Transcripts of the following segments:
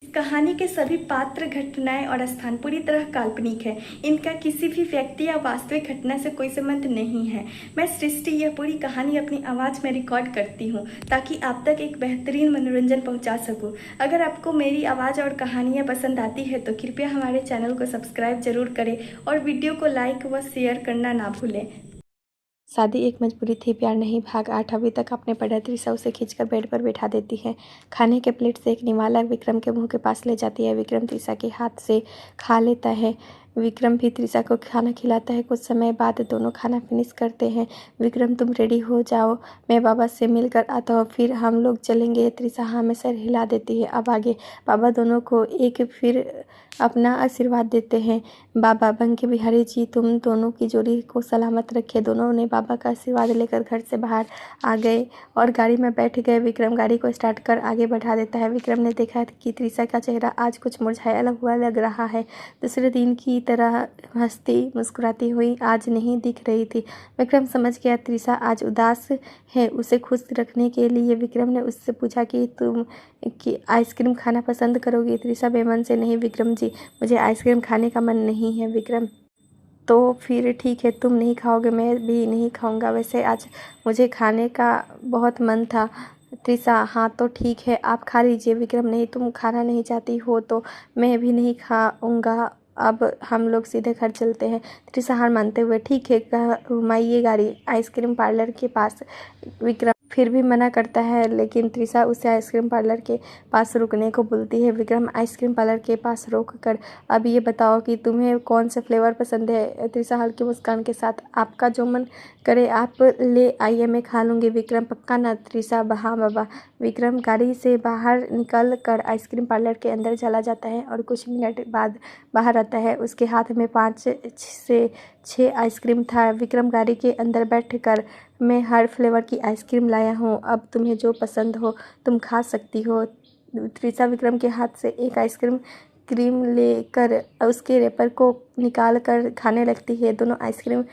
इस कहानी के सभी पात्र, घटनाएं और स्थान पूरी तरह काल्पनिक है। इनका किसी भी व्यक्ति या वास्तविक घटना से कोई संबंध नहीं है। मैं सृष्टि यह पूरी कहानी अपनी आवाज़ में रिकॉर्ड करती हूँ ताकि आप तक एक बेहतरीन मनोरंजन पहुँचा सकूँ। अगर आपको मेरी आवाज़ और कहानियाँ पसंद आती है तो कृपया हमारे चैनल को सब्सक्राइब जरूर करें और वीडियो को लाइक व शेयर करना ना भूलें। शादी एक मजबूरी थी, प्यार नहीं। भाग 8। अभी तक अपने पढ़ा त्रिशा उसे खींचकर बेड पर बैठा देती है। खाने के प्लेट से एक निवाला विक्रम के मुंह के पास ले जाती है। विक्रम त्रिशा के हाथ से खा लेता है। विक्रम भी त्रिशा को खाना खिलाता है। कुछ समय बाद दोनों खाना फिनिश करते हैं। विक्रम, तुम रेडी हो जाओ, मैं बाबा से मिलकर आता हूँ, फिर हम लोग चलेंगे। त्रिशा हाँ में सर हिला देती है। अब आगे बाबा दोनों को एक फिर अपना आशीर्वाद देते हैं। बाबा बंके बिहारी जी तुम दोनों की जोड़ी को सलामत रखे। दोनों ने बाबा का आशीर्वाद लेकर घर से बाहर आ गए और गाड़ी में बैठ गए। विक्रम गाड़ी को स्टार्ट कर आगे बढ़ा देता है। विक्रम ने देखा कि त्रिशा का चेहरा आज कुछ मुरझाया हुआ लग रहा है। दूसरे दिन की तरह हंसती मुस्कुराती हुई आज नहीं दिख रही थी। विक्रम समझ गया त्रिशा आज उदास है। उसे खुश रखने के लिए विक्रम ने उससे पूछा कि तुम कि आइसक्रीम खाना पसंद करोगी। त्रिशा बेमन से, नहीं विक्रम जी, मुझे आइसक्रीम खाने का मन नहीं है। विक्रम, तो फिर ठीक है, तुम नहीं खाओगे, मैं भी नहीं खाऊंगा। वैसे आज मुझे खाने का बहुत मन था। त्रिशा, हाँ तो ठीक है, आप खा लीजिए। विक्रम, नहीं, तुम खाना नहीं चाहती हो तो मैं भी नहीं खाऊंगा। अब हम लोग सीधे घर चलते हैं। त्रिशा हार मानते हुए, ठीक है, घुमाइए गाड़ी आइसक्रीम पार्लर के पास। विक्रम फिर भी मना करता है, लेकिन त्रिशा उसे आइसक्रीम पार्लर के पास रुकने को बोलती है। विक्रम आइसक्रीम पार्लर के पास रोक कर, अब ये बताओ कि तुम्हें कौन से फ्लेवर पसंद है। त्रिशा हल्की मुस्कान के साथ, आपका जो मन करे आप ले आइए, मैं खा लूँगी। विक्रम, पक्का ना। त्रिशा, हाँ बाबा। विक्रम गाड़ी से बाहर निकल कर आइसक्रीम पार्लर के अंदर चला जाता है और कुछ मिनट बाद बाहर आता है। उसके हाथ में 5 से 6 आइसक्रीम था। विक्रम गाड़ी के अंदर बैठ कर, मैं हर फ्लेवर की आइसक्रीम लाया हूँ, अब तुम्हें जो पसंद हो तुम खा सकती हो। त्रिशा विक्रम के हाथ से एक आइसक्रीम क्रीम लेकर उसके रेपर को निकाल कर खाने लगती है। दोनों आइसक्रीम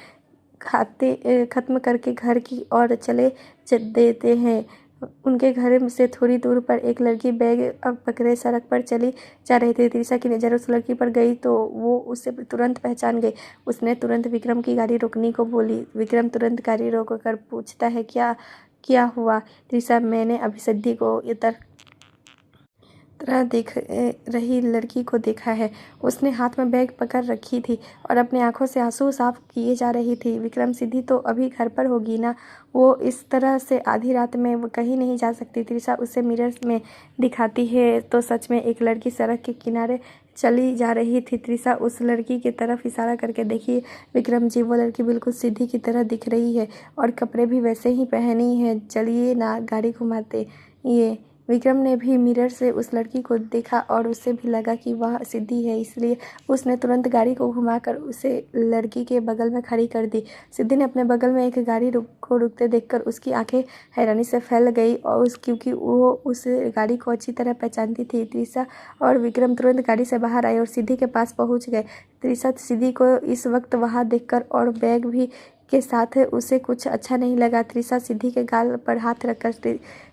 खाते ख़त्म करके घर की ओर चले देते हैं। उनके घर से थोड़ी दूर पर एक लड़की बैग अब पकड़े सड़क पर चली जा रही थी। त्रिशा की नज़र उस लड़की पर गई तो वो उसे तुरंत पहचान गई। उसने तुरंत विक्रम की गाड़ी रोकने को बोली। विक्रम तुरंत गाड़ी रोककर पूछता है, क्या क्या हुआ। त्रिशा, मैंने अभी सिद्धि को इधर तरह देख रही लड़की को देखा है। उसने हाथ में बैग पकड़ रखी थी और अपनी आंखों से आंसू साफ किए जा रही थी। विक्रम, सिद्धि तो अभी घर पर होगी ना, वो इस तरह से आधी रात में वो कहीं नहीं जा सकती। त्रिशा उसे मिरर में दिखाती है तो सच में एक लड़की सड़क के किनारे चली जा रही थी। त्रिशा उस लड़की की तरफ इशारा करके, देखिए विक्रम जी, वो लड़की बिल्कुल सिद्धि की तरह दिख रही है और कपड़े भी वैसे ही पहनी है, चलिए ना गाड़ी घुमाते। ये विक्रम ने भी मिरर से उस लड़की को देखा और उसे भी लगा कि वह सिद्धि है, इसलिए उसने तुरंत गाड़ी को घुमाकर उसे लड़की के बगल में खड़ी कर दी। सिद्धि ने अपने बगल में एक गाड़ी को रुकते देखकर उसकी आंखें हैरानी से फैल गई और क्योंकि वो उस गाड़ी को अच्छी तरह पहचानती थी। त्रिशा और विक्रम तुरंत गाड़ी से बाहर आए और सिद्धि के पास पहुंच गए। त्रिशा सिद्धि को इस वक्त वहां देखकर और बैग भी के साथ उसे कुछ अच्छा नहीं लगा। त्रिशा सिद्धि के गाल पर हाथ रखकर,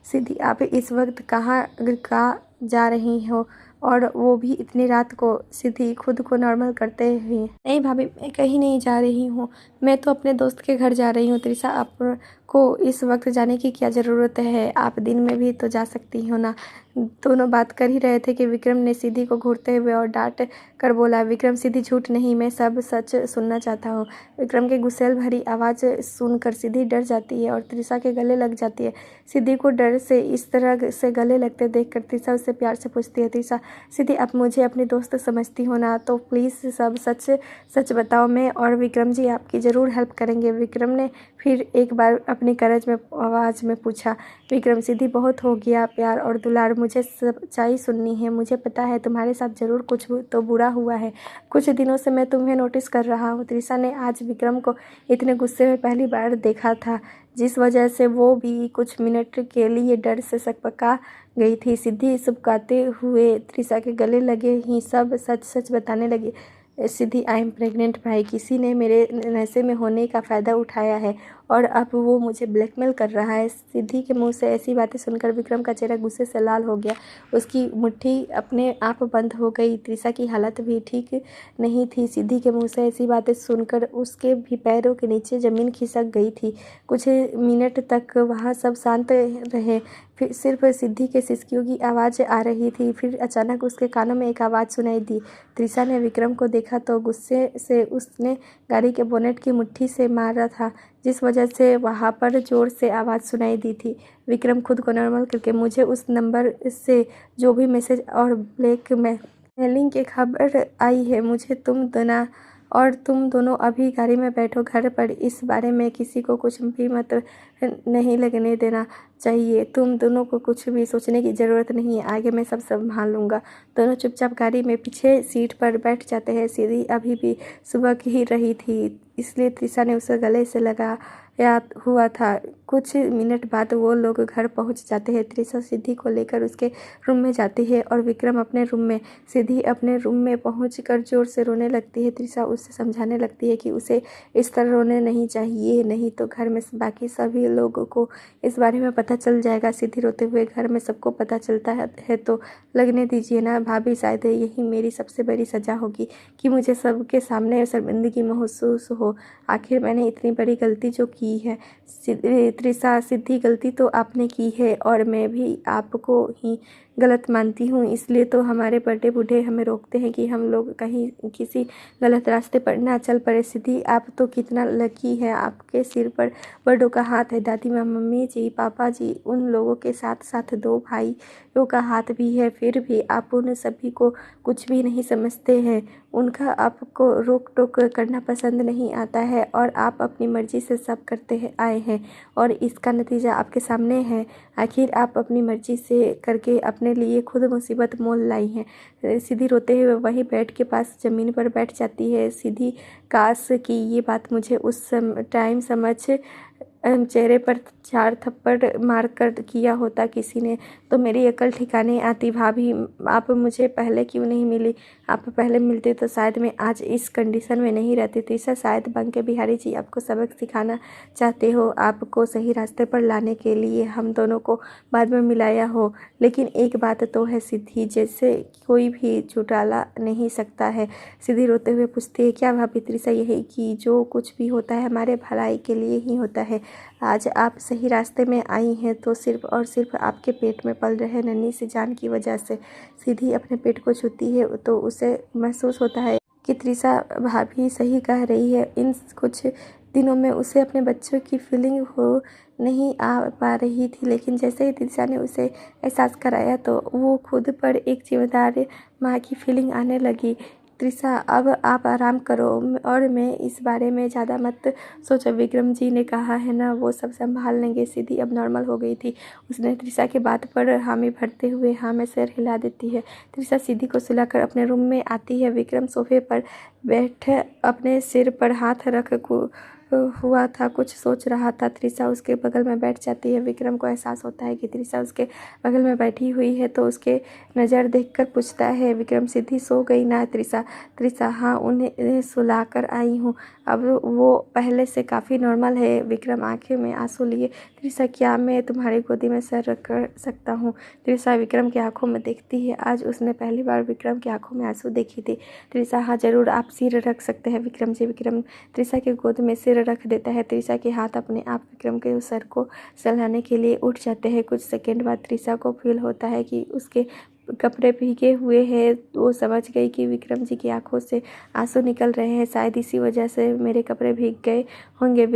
सिद्धि, आप इस वक्त कहाँ जा रही हो और वो भी इतनी रात को। सिद्धि खुद को नॉर्मल करते हुए, नहीं भाभी, मैं कहीं नहीं जा रही हूँ, मैं तो अपने दोस्त के घर जा रही हूँ। त्रिशा, आपको इस वक्त जाने की क्या ज़रूरत है, आप दिन में भी तो जा सकती हो ना। दोनों बात कर ही रहे थे कि विक्रम ने सिद्धि को घूरते हुए और डांट कर बोला, विक्रम, सिद्धि झूठ नहीं, मैं सब सच सुनना चाहता हूँ। विक्रम के गुस्सेल भरी आवाज़ सुनकर सिद्धि डर जाती है और त्रिशा के गले लग जाती है। सिद्धि को डर से इस तरह से गले लगते देखकर त्रिशा उससे प्यार से पूछती है, त्रिशा, सिद्धि, आप मुझे अपनी दोस्त समझती हो ना, तो प्लीज़ सब सच सच बताओ, मैं और विक्रम जी आपकी ज़रूर हेल्प करेंगे। विक्रम ने फिर एक बार अपनी करज में आवाज़ में पूछा। विक्रम, सिद्धि, बहुत हो गया प्यार और दुलार, मुझे सच्चाई सुननी है। मुझे पता है तुम्हारे साथ ज़रूर कुछ तो बुरा हुआ है, कुछ दिनों से मैं तुम्हें नोटिस कर रहा हूँ। त्रिशा ने आज विक्रम को इतने गुस्से में पहली बार देखा था, जिस वजह से वो भी कुछ मिनट के लिए डर से सकपका गई थी। सिद्धि सुबकाते हुए त्रिशा के गले लगे ही सब सच सच बताने लगी। सिद्धि, आई एम प्रेग्नेंट भाई, किसी ने मेरे नशे में होने का फ़ायदा उठाया है और अब वो मुझे ब्लैकमेल कर रहा है। सिद्धि के मुंह से ऐसी बातें सुनकर विक्रम का चेहरा गुस्से से लाल हो गया। उसकी मुट्ठी अपने आप बंद हो गई। त्रिशा की हालत भी ठीक नहीं थी। सिद्धि के मुंह से ऐसी बातें सुनकर उसके भी पैरों के नीचे ज़मीन खिसक गई थी। कुछ मिनट तक वहाँ सब शांत रहे। फिर सिर्फ सिद्धि के सिसकियों की आवाज़ आ रही थी। फिर अचानक उसके कानों में एक आवाज़ सुनाई दी। त्रिशा ने विक्रम को देखा तो गुस्से से उसने गाड़ी के बोनेट की मुट्ठी से मारा था, जिस वजह से वहाँ पर ज़ोर से आवाज़ सुनाई दी थी। विक्रम खुद को नॉर्मल करके, मुझे उस नंबर से जो भी मैसेज और ब्लैकमेलिंग की खबर आई है, मुझे तुम दोनों अभी गाड़ी में बैठो घर पर। इस बारे में किसी को कुछ भी मत नहीं लगने देना चाहिए। तुम दोनों को कुछ भी सोचने की ज़रूरत नहीं है, आगे मैं सब संभाल लूँगा। दोनों चुपचाप गाड़ी में पीछे सीट पर बैठ जाते हैं। सीधी अभी भी सुबह की ही रही थी, इसलिए त्रिशा ने उसे गले से लगाया हुआ था। कुछ मिनट बाद वो लोग घर पहुंच जाते हैं। त्रिशा सिद्धि को लेकर उसके रूम में जाती है और विक्रम अपने रूम में। सिद्धि अपने रूम में पहुंचकर जोर से रोने लगती है। त्रिशा उसे समझाने लगती है कि उसे इस तरह रोने नहीं चाहिए, नहीं तो घर में बाकी सभी लोगों को इस बारे में पता चल जाएगा। सिद्धि रोते हुए, घर में सबको पता चलता है तो लगने दीजिए ना भाभी, शायद यही मेरी सबसे बड़ी सज़ा होगी कि मुझे सबके सामने शर्मिंदगी महसूस हो। आखिर मैंने इतनी बड़ी गलती जो की है। त्रिशा, सिद्धि, गलती तो आपने की है और मैं भी आपको ही गलत मानती हूँ, इसलिए तो हमारे बड़े बूढ़े हमें रोकते हैं कि हम लोग कहीं किसी गलत रास्ते पर ना चल पड़े। सिद्धि, आप तो कितना लकी है, आपके सिर पर बड़ों का हाथ है। दादी माँ, मम्मी जी, पापा जी, उन लोगों के साथ साथ 2 भाइयों का हाथ भी है, फिर भी आप उन सभी को कुछ भी नहीं समझते हैं। उनका आपको रोक टोक करना पसंद नहीं आता है और आप अपनी मर्जी से सब करते आए हैं और इसका नतीजा आपके सामने है। आखिर आप अपनी मर्जी से करके अपने लिए खुद मुसीबत मोल लाई हैं। सिद्धि रोते हुए वहीं बेड के पास ज़मीन पर बैठ जाती है। सिद्धि, काश कि ये बात मुझे उस टाइम समझ चेहरे पर 4 थप्पड़ मारकर किया होता किसी ने, तो मेरी अकल ठिकाने आती। भाभी, आप मुझे पहले क्यों नहीं मिली? आप पहले मिलते तो शायद मैं आज इस कंडीशन में नहीं रहती। त्रिशा, शायद बंके बिहारी जी आपको सबक सिखाना चाहते हो, आपको सही रास्ते पर लाने के लिए हम दोनों को बाद में मिलाया हो। लेकिन एक बात तो है सिद्धि, जैसे कोई भी झुठला नहीं सकता है। सिद्धि रोते हुए पूछती है, क्या भाभी? त्रिशा, यही कि जो कुछ भी होता है हमारे भलाई के लिए ही होता है। आज आप सही रास्ते में आई हैं तो सिर्फ और सिर्फ आपके पेट में पल रहे नन्ही सी जान की वजह से। सिद्धि अपने पेट को छूती है तो उसे महसूस होता है कि त्रिशा भाभी सही कह रही है। इन कुछ दिनों में उसे अपने बच्चों की फीलिंग हो नहीं आ पा रही थी, लेकिन जैसे ही त्रिशा ने उसे एहसास कराया तो वो खुद पर एक जिम्मेदार माँ की फीलिंग आने लगी। त्रिशा, अब आप आराम करो और मैं इस बारे में ज़्यादा मत सोचो। विक्रम जी ने कहा है ना, वो सब संभाल लेंगे। सिद्धि अब नॉर्मल हो गई थी। उसने त्रिशा के बात पर हामी भरते हुए हाँ में सिर हिला देती है। त्रिशा सिद्धि को सुलाकर अपने रूम में आती है। विक्रम सोफे पर बैठे अपने सिर पर हाथ रख हुआ था, कुछ सोच रहा था। त्रिशा उसके बगल में बैठ जाती है। विक्रम को एहसास होता है कि त्रिशा उसके बगल में बैठी हुई है तो उसके नज़र देखकर पूछता है, विक्रम, सिद्धि सो गई ना? त्रिशा, हाँ, उन्हें सुलाकर आई हूँ, अब वो पहले से काफ़ी नॉर्मल है। विक्रम आंखें में आंसू लिए, त्रिशा, क्या मैं तुम्हारी गोदी में सर रख कर सकता हूँ? त्रिशा विक्रम की आंखों में देखती है। आज उसने पहली बार विक्रम की आंखों में आंसू देखी थी। त्रिशा, हाँ ज़रूर, आप सिर रख सकते हैं विक्रम जी। विक्रम त्रिशा की गोद में सिर रख देता है। त्रिशा के हाथ अपने आप विक्रम के सर को सहलाने के लिए उठ जाते हैं। कुछ सेकंड बाद त्रिशा को फील होता है कि उसके कपड़े भीगे हुए हैं। वो समझ गई कि विक्रम जी की आंखों से आंसू निकल रहे हैं, शायद इसी वजह से मेरे कपड़े भीग गए होंगे।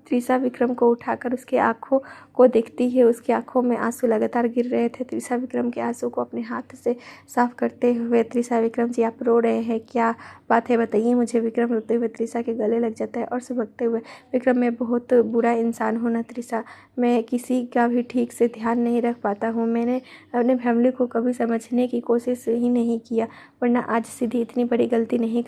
त्रिशा विक्रम को उठाकर उसकी आंखों को देखती है। उसकी आंखों में आंसू लगातार गिर रहे थे। त्रिशा विक्रम के आंसू को अपने हाथ से साफ करते हुए, त्रिशा, विक्रम जी आप रो रहे हैं, क्या बात है, बताइए मुझे। विक्रम रोते हुए त्रिशा के गले लग जाता है और सुबकते हुए, विक्रम, मैं बहुत बुरा इंसान हूँ ना त्रिशा, मैं किसी का भी ठीक से ध्यान नहीं रख पाता हूँ। मैंने अपने फैमिली को कभी समझने की कोशिश ही नहीं किया, वरना आज सिद्धि इतनी बड़ी गलती नहीं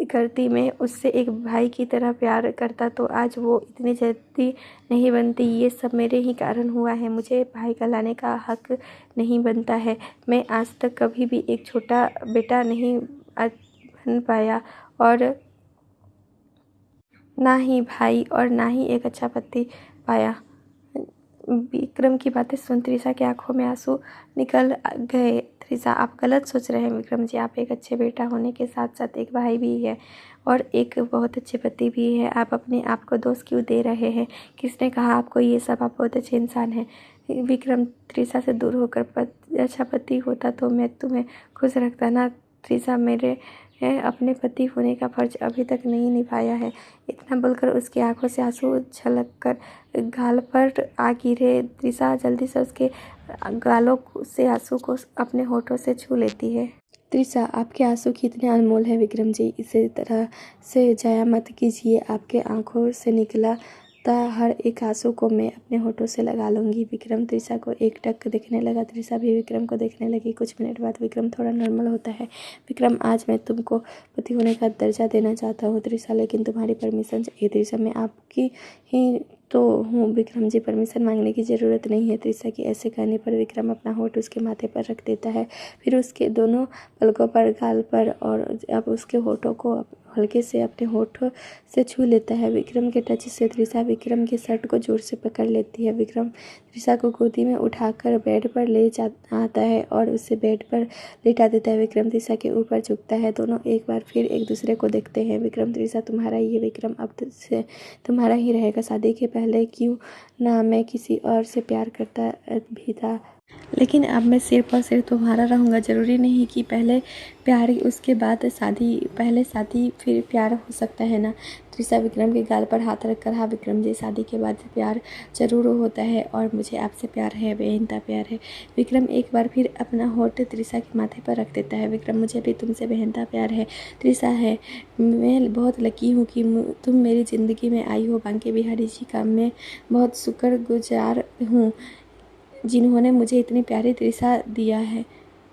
करती। मैं उससे एक भाई की तरह प्यार करता तो आज वो इतनी जल्दी नहीं बनती। ये सब मेरे ही कारण हुआ है। मुझे भाई कहलाने का हक नहीं बनता है। मैं आज तक कभी भी एक छोटा बेटा नहीं बन पाया और ना ही भाई और ना ही एक अच्छा पति पाया। विक्रम की बातें सुन त्रिशा की आंखों में आंसू निकल गए। त्रिशा, आप गलत सोच रहे हैं विक्रम जी। आप एक अच्छे बेटा होने के साथ साथ एक भाई भी है और एक बहुत अच्छे पति भी है। आप अपने आप को दोष क्यों दे रहे हैं? किसने कहा आपको ये सब? आप बहुत अच्छे इंसान हैं। विक्रम, त्रिशा से दूर होकर अच्छा पति होता तो मैं तुम्हें खुश रखता ना। त्रिशा, मेरे अपने पति होने का फर्ज अभी तक नहीं निभाया है। इतना बोलकर उसकी आंखों से आंसू छलक कर गाल पर आ गिरे। त्रिशा जल्दी से उसके गालों से आंसू को अपने होठों से छू लेती है। त्रिशा, आपके आंसू कितने अनमोल हैं विक्रम जी। इसी तरह से जाया मत कीजिए। आपके आंखों से निकला हर एक आंसू को मैं अपने होठों से लगा लूँगी। विक्रम त्रिशा को एकटक देखने लगा। त्रिशा भी विक्रम को देखने लगी। कुछ मिनट बाद विक्रम थोड़ा नॉर्मल होता है। विक्रम, आज मैं तुमको पति होने का दर्जा देना चाहता हूँ त्रिशा, लेकिन तुम्हारी परमिशन चाहिए। त्रिशा, मैं आपकी ही तो हूँ विक्रम जी, परमिशन मांगने की ज़रूरत नहीं है। त्रिशा की ऐसे कहने पर विक्रम अपना होठ उसके माथे पर रख देता है, फिर उसके दोनों पलकों पर, गाल पर, और अब उसके होठों को हल्के से अपने होठों से छू लेता है। विक्रम के टच से त्रिशा विक्रम के शर्ट को जोर से पकड़ लेती है। विक्रम त्रिशा को गोदी में उठाकर बेड पर ले आता है और उसे बेड पर लेटा देता है। विक्रम त्रिशा के ऊपर झुकता है। दोनों एक बार फिर एक दूसरे को देखते हैं। विक्रम, त्रिशा तुम्हारा ही है विक्रम, अब से तुम्हारा ही रहेगा। शादी के पहले क्यों ना मैं किसी और से प्यार करता भी था, लेकिन अब मैं सिर्फ और सिर्फ तुम्हारा रहूँगा। ज़रूरी नहीं कि पहले प्यार उसके बाद शादी, पहले शादी फिर प्यार हो सकता है ना। त्रिशा विक्रम के गाल पर हाथ रखकर, हाँ विक्रम जी, शादी के बाद प्यार ज़रूर होता है और मुझे आपसे प्यार है, बेइंतहा प्यार है। विक्रम एक बार फिर अपना होठ त्रिशा के माथे पर रख देता है। विक्रम, मुझे भी तुमसे बेइंतहा प्यार है त्रिशा है। मैं बहुत लकी हूँ कि तुम मेरी ज़िंदगी में आई हो। बांके बिहारी जी का मैं बहुत शुक्रगुजार हूँ जिन्होंने मुझे इतनी प्यारी त्रिशा दिया है।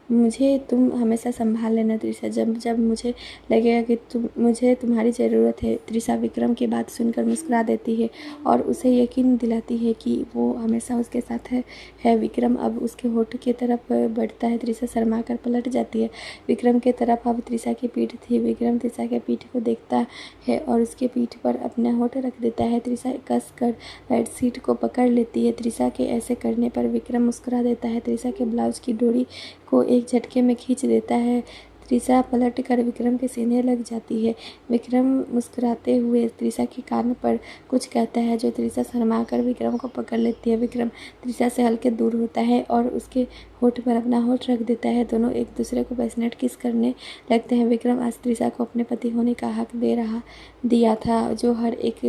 मुझे तुम हमेशा संभाल लेना त्रिशा, जब जब मुझे लगेगा कि मुझे तुम्हारी ज़रूरत है। त्रिशा विक्रम की बात सुनकर मुस्कुरा देती है और उसे यकीन दिलाती है कि वो हमेशा उसके साथ है। विक्रम अब उसके होठ की तरफ बढ़ता है। त्रिशा शर्मा कर पलट जाती है। विक्रम के तरफ अब त्रिशा की पीठ थी। विक्रम त्रिशा के पीठ को देखता है और उसके पीठ पर अपना होठ रख देता है। त्रिशा कस कर बेडशीट को पकड़ लेती है। त्रिशा के ऐसे करने पर विक्रम मुस्कुरा देता है। त्रिशा के ब्लाउज की डोरी को एक झटके में खींच देता है। त्रिशा पलट कर विक्रम के सीने लग जाती है। विक्रम मुस्कुराते हुए त्रिशा के कान पर कुछ कहता है जो त्रिशा शर्मा कर विक्रम को पकड़ लेती है। विक्रम त्रिशा से हल्के दूर होता है और उसके होठ पर अपना होठ रख देता है। दोनों एक दूसरे को पैशनेट किस करने लगते हैं। विक्रम आज त्रिशा को अपने पति होने का हक दिया था, जो हर एक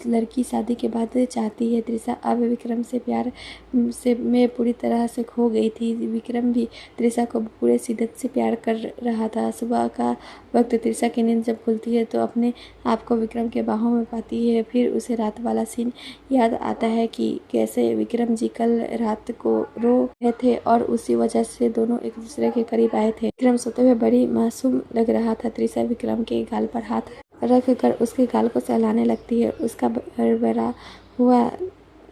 लड़की शादी के बाद चाहती है। त्रिशा अब विक्रम से प्यार में पूरी तरह से खो गई थी। विक्रम भी त्रिशा को पूरे शिद्दत से प्यार कर रहा था। सुबह का वक्त त्रिशा की नींद जब खुलती है तो अपने आप को विक्रम के बाहों में पाती है। फिर उसे रात वाला सीन याद आता है कि कैसे विक्रम जी कल रात को रो रहे थे और उसी वजह से दोनों एक दूसरे के करीब आए थे। विक्रम सोते हुए बड़ी मासूम लग रहा था। त्रिशा विक्रम के गाल पर हाथ रख कर उसके गाल को सहलाने लगती है। उसका भरभरा हुआ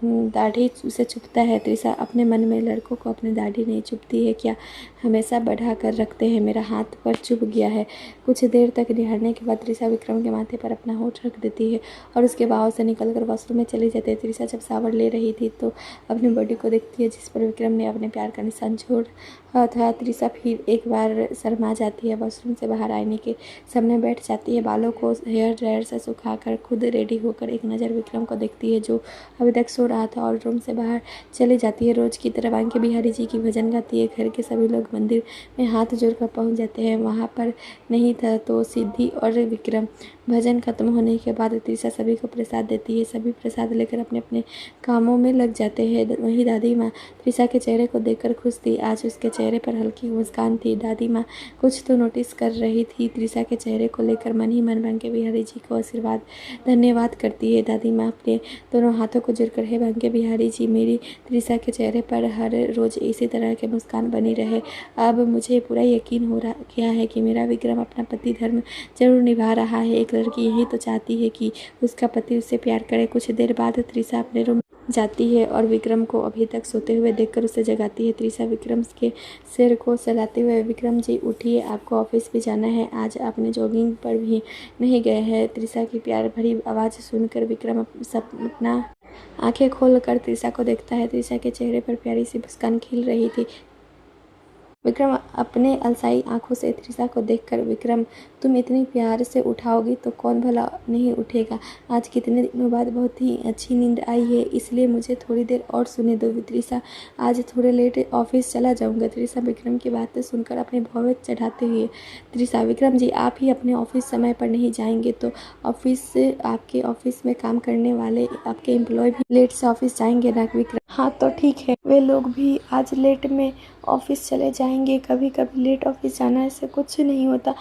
दाढ़ी उसे चुभता है। त्रिशा अपने मन में, लड़कों को अपनी दाढ़ी नहीं चुभती है क्या? हमेशा बढ़ा कर रखते हैं। मेरा हाथ पर चुभ गया है। कुछ देर तक निहारने के बाद त्रिशा विक्रम के माथे पर अपना होठ रख देती है और उसके बाहों से निकलकर वॉशरूम में चली जाती है। त्रिशा जब शावर ले रही थी तो अपनी बॉडी को देखती है जिस पर विक्रम ने अपने प्यार का निशान छोड़ा था। त्रिशा फिर एक बार शर्मा जाती है। वॉशरूम से बाहर आईने के सामने बैठ जाती है। बालों को हेयर ड्रायर से सुखाकर खुद रेडी होकर एक नज़र विक्रम को देखती है जो अभी तक सो रहा था और रूम से बाहर चली जाती है। रोज की तरह बांके बिहारी जी की भजन गाती है। घर के सभी लोग मंदिर में हाथ जोड़कर पहुंच जाते हैं। वहां पर नहीं था तो सिद्धि और विक्रम। भजन खत्म होने के बाद त्रिशा सभी को प्रसाद देती है। सभी प्रसाद लेकर अपने अपने कामों में लग जाते हैं। वहीं दादी माँ त्रिशा के चेहरे को देखकर खुश थी। आज उसके चेहरे पर हल्की मुस्कान थी। दादी माँ कुछ तो नोटिस कर रही थी। त्रिशा के चेहरे को लेकर मन ही मन बांके बिहारी जी को आशीर्वाद धन्यवाद करती है। दादी माँ अपने दोनों हाथों को जोड़कर, हे बांके बिहारी जी, मेरी त्रिशा के चेहरे पर हर रोज इसी तरह के मुस्कान बनी रहे। अब मुझे पूरा यकीन हो गया है कि मेरा विक्रम अपना पति धर्म जरूर निभा रहा है। एक लड़की यही तो चाहती है कि उसका पति उससे प्यार करे। कुछ देर बाद त्रिशा अपने रूम जाती है और विक्रम को अभी तक सोते हुए देखकर उसे जगाती है। त्रिशा विक्रम के सिर को सहलाते हुए, विक्रम जी उठिए, आपको ऑफिस भी जाना है, आज आपने जॉगिंग पर भी नहीं गए हैं। त्रिशा की प्यार भरी आवाज़ सुनकर विक्रम अपना आंखें खोल कर त्रिशा को देखता है। त्रिशा के चेहरे पर प्यारी सी मुस्कान खिल रही थी। विक्रम अपने अलसाई आंखों से त्रिशा को देखकर, विक्रम तुम इतनी प्यार से उठाओगी तो कौन भला नहीं उठेगा। आज कितने दिनों बाद बहुत ही अच्छी नींद आई है, इसलिए मुझे थोड़ी देर और सोने दो त्रिशा, आज थोड़े लेट ऑफिस चला जाऊंगा। त्रिशा विक्रम की बातें सुनकर अपने भौवें चढ़ाते हुए, त्रिशा विक्रम जी आप ही अपने ऑफिस समय पर नहीं जाएंगे तो आपके ऑफिस में काम करने वाले आपके एम्प्लॉय भी लेट से ऑफिस जाएंगे ना विक्रम। हाँ तो ठीक है, वे लोग भी आज लेट में ऑफिस चले जाएंगे। कभी कभी लेट ऑफिस जाना से कुछ नहीं होता।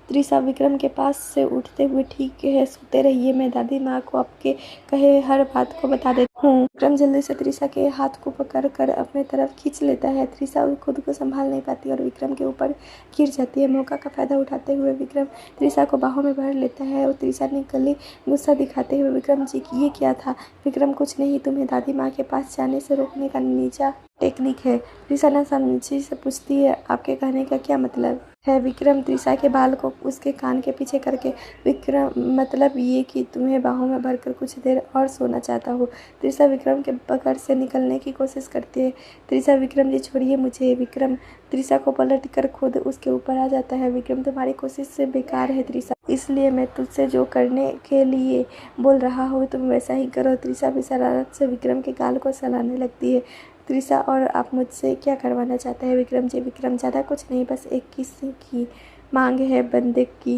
त्रिशा विक्रम के पास से उठते हुए, ठीक है सोते रहिए, मैं दादी माँ को आपके कहे हर बात को बता देता हूँ। विक्रम जल्दी से त्रिशा के हाथ को पकड़ कर अपने तरफ खींच लेता है। त्रिशा खुद को संभाल नहीं पाती और विक्रम के ऊपर गिर जाती है। मौका का फायदा उठाते हुए विक्रम त्रिशा को बाहों में भर लेता है और त्रिशा ने गले गुस्सा दिखाते हुए, विक्रम जी ये क्या था। विक्रम कुछ नहीं, तुम्हें दादी माँ के पास जाने से रोकने का नीचा टेक्निक है। त्रिशा ना समझी से पूछती है, आपके कहने का क्या मतलब है। विक्रम त्रिशा के बाल को उसके कान के पीछे करके, विक्रम मतलब ये कि तुम्हें बाहों में भरकर कुछ देर और सोना चाहता हूँ। त्रिशा विक्रम के पकड़ से निकलने की कोशिश करती है। त्रिशा विक्रम जी छोड़िए मुझे। विक्रम त्रिशा को पलट कर खुद उसके ऊपर आ जाता है। विक्रम तुम्हारी कोशिश से बेकार है त्रिशा, इसलिए मैं तुझसे जो करने के लिए बोल रहा हूँ तुम वैसा ही करो। त्रिशा भी शरारत से विक्रम के गाल को सहलाने लगती है। त्रिशा और आप मुझसे क्या करवाना चाहते हैं विक्रम जी। विक्रम ज़्यादा कुछ नहीं, बस एक किस की मांग है बंदे की,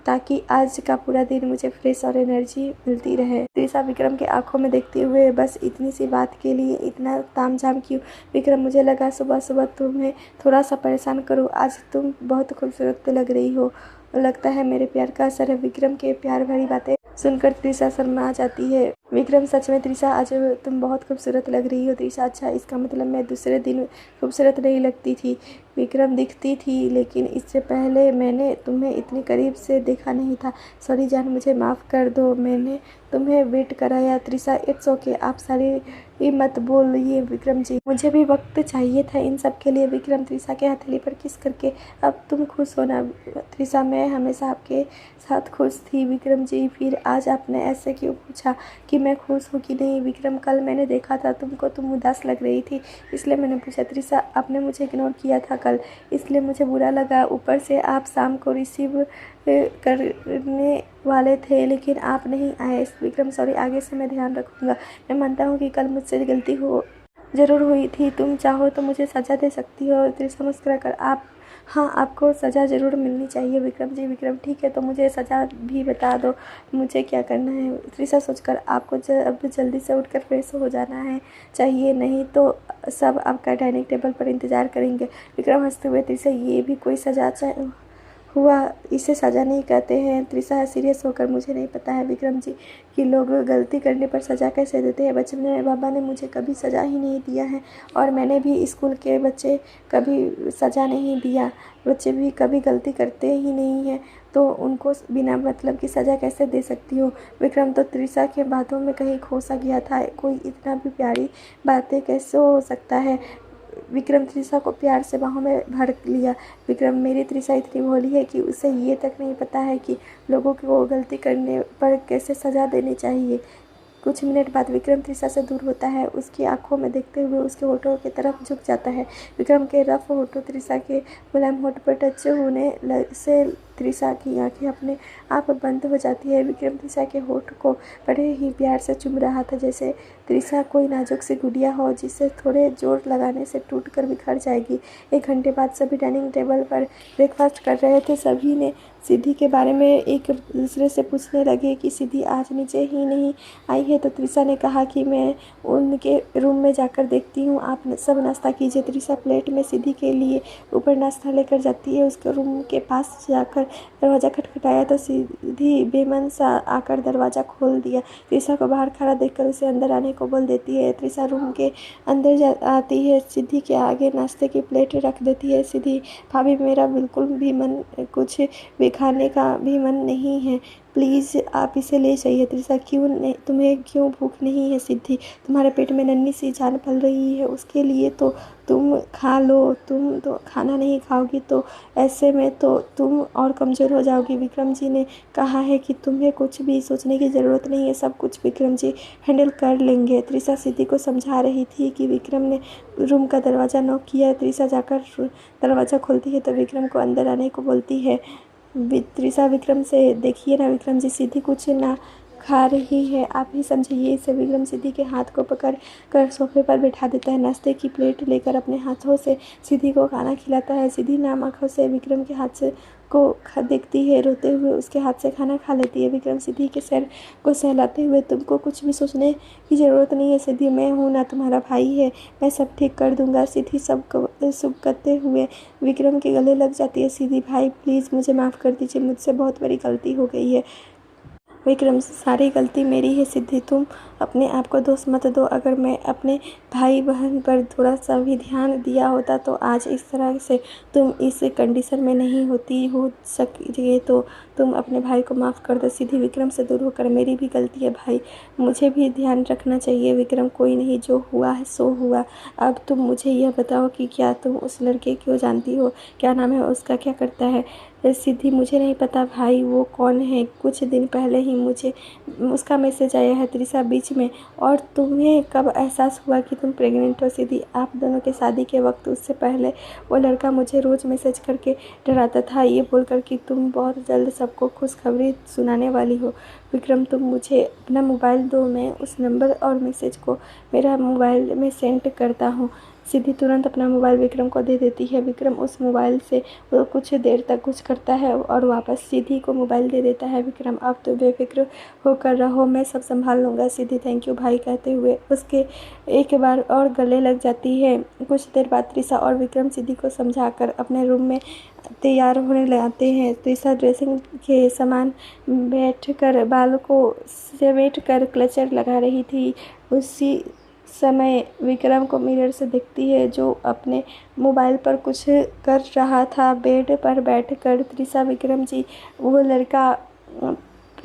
ताकि आज का पूरा दिन मुझे फ्रेश और एनर्जी मिलती रहे। त्रिशा विक्रम के आंखों में देखते हुए, बस इतनी सी बात के लिए इतना तामझाम क्यों। विक्रम मुझे लगा सुबह सुबह तुम्हें थोड़ा सा परेशान करूँ, आज तुम बहुत खूबसूरत लग रही हो, लगता है मेरे प्यार का असर है। विक्रम के प्यार भरी बातें सुनकर त्रिशा शर्मा जाती है। विक्रम सच में त्रिशा आज तुम बहुत खूबसूरत लग रही हो। त्रिशा अच्छा, इसका मतलब मैं दूसरे दिन खूबसूरत नहीं लगती थी। विक्रम दिखती थी, लेकिन इससे पहले मैंने तुम्हें इतनी करीब से देखा नहीं था। सॉरी जान, मुझे माफ़ कर दो, मैंने तुम्हें वेट कराया। त्रिशा इट्स ओके, आप सारी मत बोलिए विक्रम जी, मुझे भी वक्त चाहिए था इन सब के लिए। विक्रम त्रिशा के हथेली पर किस करके, अब तुम खुश हो ना। त्रिशा मैं हमेशा आपके साथ खुश थी विक्रम जी, फिर आज आपने ऐसे क्यों पूछा कि मैं खुश हूँ कि नहीं। विक्रम कल मैंने देखा था तुमको, तुम उदास लग रही थी, इसलिए मैंने पूछा। त्रिशा आपने मुझे इग्नोर किया था कल, इसलिए मुझे बुरा लगा। ऊपर से आप शाम को रिसीव करने वाले थे लेकिन आप नहीं आए। विक्रम सॉरी, आगे से मैं ध्यान रखूँगा। मैं मानता हूँ कि कल मुझसे गलती ज़रूर हुई थी, तुम चाहो तो मुझे सज़ा दे सकती हो। त्रिशा मुस्कुरा कर, आप हाँ आपको सज़ा ज़रूर मिलनी चाहिए विक्रम जी। विक्रम ठीक है, तो मुझे सज़ा भी बता दो, मुझे क्या करना है। त्रिशा सोचकर, आपको अब जल्दी से उठकर फ्रेश हो जाना है चाहिए, नहीं तो सब आपका डाइनिंग टेबल पर इंतज़ार करेंगे। विक्रम हंसते हुए, त्रिशा ये भी कोई सज़ा हुआ, इसे सज़ा नहीं कहते हैं। त्रिशा सीरियस होकर, मुझे नहीं पता है विक्रम जी कि लोग गलती करने पर सज़ा कैसे देते हैं। बचपन में बाबा ने मुझे कभी सज़ा ही नहीं दिया है और मैंने भी स्कूल के बच्चे कभी सज़ा नहीं दिया। बच्चे भी कभी गलती करते ही नहीं हैं तो उनको बिना मतलब की सज़ा कैसे दे सकती हूँ। विक्रम तो त्रिशा के बातों में कहीं खो सा गया था, कोई इतना भी प्यारी बातें कैसे हो सकता है। विक्रम त्रिशा को प्यार से बाहों में भर लिया। विक्रम मेरी त्रिशा इतनी भोली है कि उसे ये तक नहीं पता है कि लोगों को गलती करने पर कैसे सज़ा देनी चाहिए। कुछ मिनट बाद विक्रम त्रिशा से दूर होता है, उसकी आंखों में देखते हुए उसके होठों की तरफ झुक जाता है। विक्रम के रफ होठों त्रिशा के मुलायम होठ पर टच होने से त्रिशा की आंखें अपने आप बंद हो जाती है। विक्रम त्रिशा के होठ को बड़े ही प्यार से चूम रहा था, जैसे त्रिशा कोई नाजुक सी गुड़िया हो जिसे थोड़े जोर लगाने से टूट कर बिखर जाएगी। 1 घंटे बाद सभी डाइनिंग टेबल पर ब्रेकफास्ट कर रहे थे। सभी ने सिद्धि के बारे में एक दूसरे से पूछने लगे कि सिद्धि आज नीचे ही नहीं आई है, तो त्रिशा ने कहा कि मैं उनके रूम में जाकर देखती हूँ, आप सब नाश्ता कीजिए। त्रिशा प्लेट में सिद्धि के लिए ऊपर नाश्ता लेकर जाती है। उसके रूम के पास जाकर दरवाज़ा खटखटाया तो सिद्धि बेमन सा आकर दरवाज़ा खोल दिया। त्रिशा को बाहर खड़ा देखकर उसे अंदर आने को बोल देती है। त्रिशा रूम के अंदर आती है, सिद्धि के आगे नाश्ते की प्लेट रख देती है। सिद्धि भाभी मेरा बिल्कुल भी मन, कुछ भी खाने का भी मन नहीं है। प्लीज़ आप इसे ले जाइए। त्रिशा, क्यों नहीं, तुम्हें क्यों भूख नहीं है सिद्धि? तुम्हारे पेट में नन्ही सी जान पल रही है, उसके लिए तो तुम खा लो। तुम तो खाना नहीं खाओगी तो ऐसे में तो तुम और कमज़ोर हो जाओगी। विक्रम जी ने कहा है कि तुम्हें कुछ भी सोचने की ज़रूरत नहीं है, सब कुछ विक्रम जी हैंडल कर लेंगे। त्रिशा सिद्धि को समझा रही थी कि विक्रम ने रूम का दरवाज़ा नॉक किया है। त्रिशा जाकर दरवाज़ा खोलती है तो विक्रम को अंदर आने को बोलती है। त्रिशा विक्रम से, देखिए ना विक्रम जी, सिद्धि कुछ ना खा रही है, आप ही समझिए इसे। विक्रम सिद्धि के हाथ को पकड़ कर सोफे पर बैठा देता है। नाश्ते की प्लेट लेकर अपने हाथों से सिद्धि को खाना खिलाता है। सिद्धि नाम आँखों से विक्रम के हाथ से को देखती है, रोते हुए उसके हाथ से खाना खा लेती है। विक्रम सिद्धि के सर को सहलाते हुए, तुमको कुछ भी सोचने की ज़रूरत नहीं है सिद्धि, मैं हूँ ना, तुम्हारा भाई है, मैं सब ठीक कर दूंगा। सिद्धि सब करते हुए विक्रम के गले लग जाती है। सिद्धि, भाई प्लीज़ मुझे माफ़ कर दीजिए, मुझसे बहुत बड़ी गलती हो गई है। विक्रम, सारी गलती मेरी है सिद्धि, तुम अपने आप को दोष मत दो। अगर मैं अपने भाई बहन पर थोड़ा सा भी ध्यान दिया होता तो आज इस तरह से तुम इस कंडीशन में नहीं हो सके, तो तुम अपने भाई को माफ़ कर दो। सिद्धि विक्रम से दूर होकर, मेरी भी गलती है भाई, मुझे भी ध्यान रखना चाहिए। विक्रम, कोई नहीं, जो हुआ है सो हुआ। अब तुम मुझे यह बताओ कि क्या तुम उस लड़के को जानती हो? क्या नाम है उसका, क्या करता है? सिद्धि, मुझे नहीं पता भाई, वो कौन है? कुछ दिन पहले ही मुझे उसका मैसेज आया है त्रिशा बीच में। और तुम्हें कब एहसास हुआ कि तुम प्रेग्नेंट हो? सिद्धि, आप दोनों के शादी के वक्त, उससे पहले वो लड़का मुझे रोज़ मैसेज करके डराता था, ये बोलकर कि तुम बहुत जल्द सबको खुशखबरी सुनाने वाली हो। विक्रम, तुम मुझे अपना मोबाइल दो, मैं उस नंबर और मैसेज को मेरा मोबाइल में सेंड करता हूँ। सिद्धि तुरंत अपना मोबाइल विक्रम को दे देती है। विक्रम उस मोबाइल से वो कुछ देर तक कुछ करता है और वापस सिद्धि को मोबाइल दे देता है। विक्रम, आप तो बेफिक्र होकर रहो, मैं सब संभाल लूँगा। सिद्धि, थैंक यू भाई कहते हुए उसके एक बार और गले लग जाती है। कुछ देर बाद त्रिशा और विक्रम सिद्धि को समझाकर अपने रूम में तैयार होने लगाते हैं। त्रिशा ड्रेसिंग के समान बैठकर बालों को समेट कर क्लचर लगा रही थी। उसी समय विक्रम को मिरर से देखती है, जो अपने मोबाइल पर कुछ कर रहा था। बेड पर बैठकर त्रिशा, विक्रम जी, वो लड़का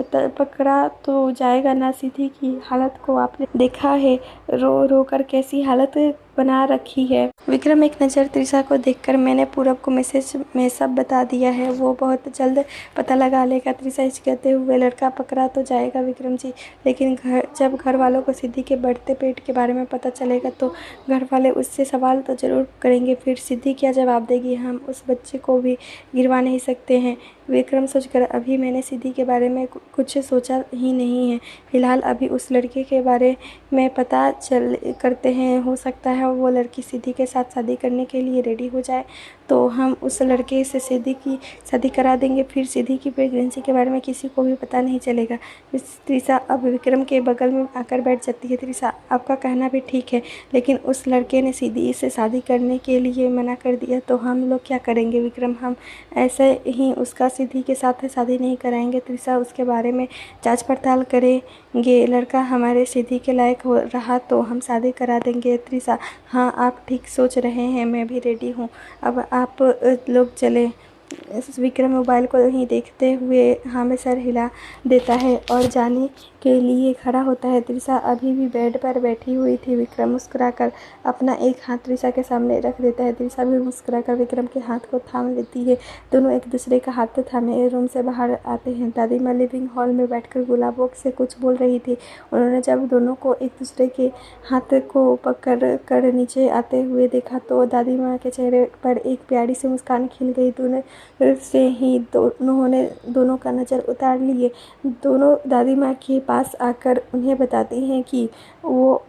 पकड़ा तो जाएगा ना? सिद्धि की हालत को आपने देखा है, रो रो कर कैसी हालत बना रखी है। विक्रम, एक नज़र त्रिशा को देखकर, मैंने पूरब को मैसेज में सब बता दिया है, वो बहुत जल्द पता लगा लेगा। त्रिशा हिचकते हुए, लड़का पकड़ा तो जाएगा विक्रम जी, लेकिन जब घर वालों को सिद्धि के बढ़ते पेट के बारे में पता चलेगा तो घर वाले उससे सवाल तो ज़रूर करेंगे। फिर सिद्धि क्या जवाब देगी? हम उस बच्चे को भी गिरवा नहीं सकते हैं। विक्रम सोचकर, अभी मैंने सिद्धि के बारे में कुछ सोचा ही नहीं है, फिलहाल अभी उस लड़के के बारे में पता करते हैं, हो सकता है वो लड़की सिद्धि के साथ शादी करने के लिए रेडी हो जाए तो हम उस लड़के से सिद्धि की शादी करा देंगे। फिर सिद्धि की प्रेगनेंसी के बारे में किसी को भी पता नहीं चलेगा। त्रिशा अब विक्रम के बगल में आकर बैठ जाती है। त्रिशा, आपका कहना भी ठीक है, लेकिन उस लड़के ने सिद्धि से शादी करने के लिए मना कर दिया तो हम लोग क्या करेंगे? विक्रम, हम ऐसे ही उसका सिद्धि के साथ शादी नहीं कराएंगे। त्रिशा, उसके बारे में जांच पड़ताल करेंगे, लड़का हमारे सिद्धि के लायक हो रहा तो हम शादी करा देंगे। त्रिशा, हाँ आप ठीक सोच रहे हैं, मैं भी रेडी हूँ, अब आप लोग चले। विक्रम मोबाइल को ही देखते हुए हाँ में सर हिला देता है और जाने के लिए खड़ा होता है। त्रिशा अभी भी बेड पर बैठी हुई थी। विक्रम मुस्कुराकर अपना एक हाथ त्रिशा के सामने रख देता है। त्रिशा भी मुस्कुराकर विक्रम के हाथ को थाम लेती है। दोनों एक दूसरे का हाथ थामे रूम से बाहर आते हैं। दादी माँ लिविंग हॉल में बैठकर गुलाबों से कुछ बोल रही थी। उन्होंने जब दोनों को एक दूसरे के हाथ को पकड़ कर नीचे आते हुए देखा तो दादी माँ के चेहरे पर एक प्यारी सी मुस्कान खिल गई। दोनों से ही उन्होंने दोनों का नज़र उतार लिए। दोनों दादी माँ के पास आकर उन्हें बताती हैं कि वो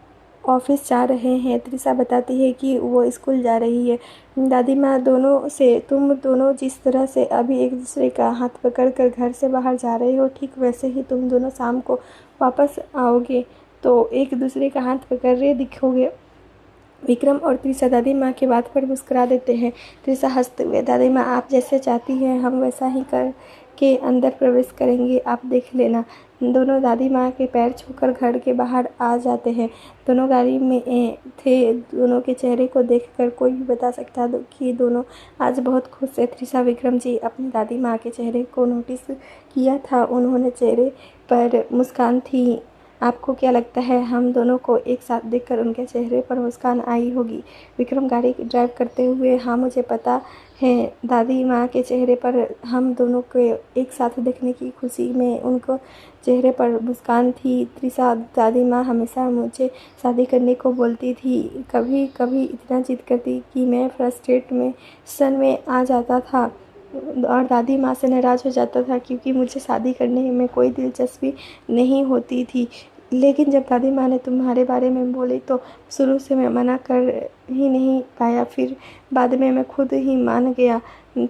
ऑफिस जा रहे हैं। त्रिशा बताती है कि वो स्कूल जा रही है। दादी माँ दोनों से, तुम दोनों जिस तरह से अभी एक दूसरे का हाथ पकड़कर घर से बाहर जा रहे हो, ठीक वैसे ही तुम दोनों शाम को वापस आओगे तो एक दूसरे का हाथ पकड़ रहे दिखोगे। विक्रम और त्रिशा दादी माँ की बात पर मुस्कुरा देते हैं। त्रिशा हंसते हुए, दादी माँ आप जैसे चाहती हैं हम वैसा ही के अंदर प्रवेश करेंगे आप देख लेना। दोनों दादी माँ के पैर छूकर घर के बाहर आ जाते हैं। दोनों गाड़ी में थे। दोनों के चेहरे को देखकर कोई भी बता सकता कि दोनों आज बहुत खुश है। त्रिशा विक्रम जी अपनी दादी माँ के चेहरे को नोटिस किया था। उन्होंने चेहरे पर मुस्कान थी। आपको क्या लगता है हम दोनों को एक साथ देखकर उनके चेहरे पर मुस्कान आई होगी? विक्रम गाड़ी ड्राइव करते हुए हाँ मुझे पता है दादी माँ के चेहरे पर हम दोनों को एक साथ देखने की खुशी में उनको चेहरे पर मुस्कान थी। त्रिशा दादी माँ हमेशा मुझे शादी करने को बोलती थी। कभी कभी इतना जिद करती कि मैं फ्रस्ट्रेशन में आ जाता था और दादी माँ से नाराज़ हो जाता था क्योंकि मुझे शादी करने में कोई दिलचस्पी नहीं होती थी। लेकिन जब दादी माँ ने तुम्हारे बारे में बोली तो शुरू से मैं मना कर ही नहीं पाया। फिर बाद में मैं खुद ही मान गया।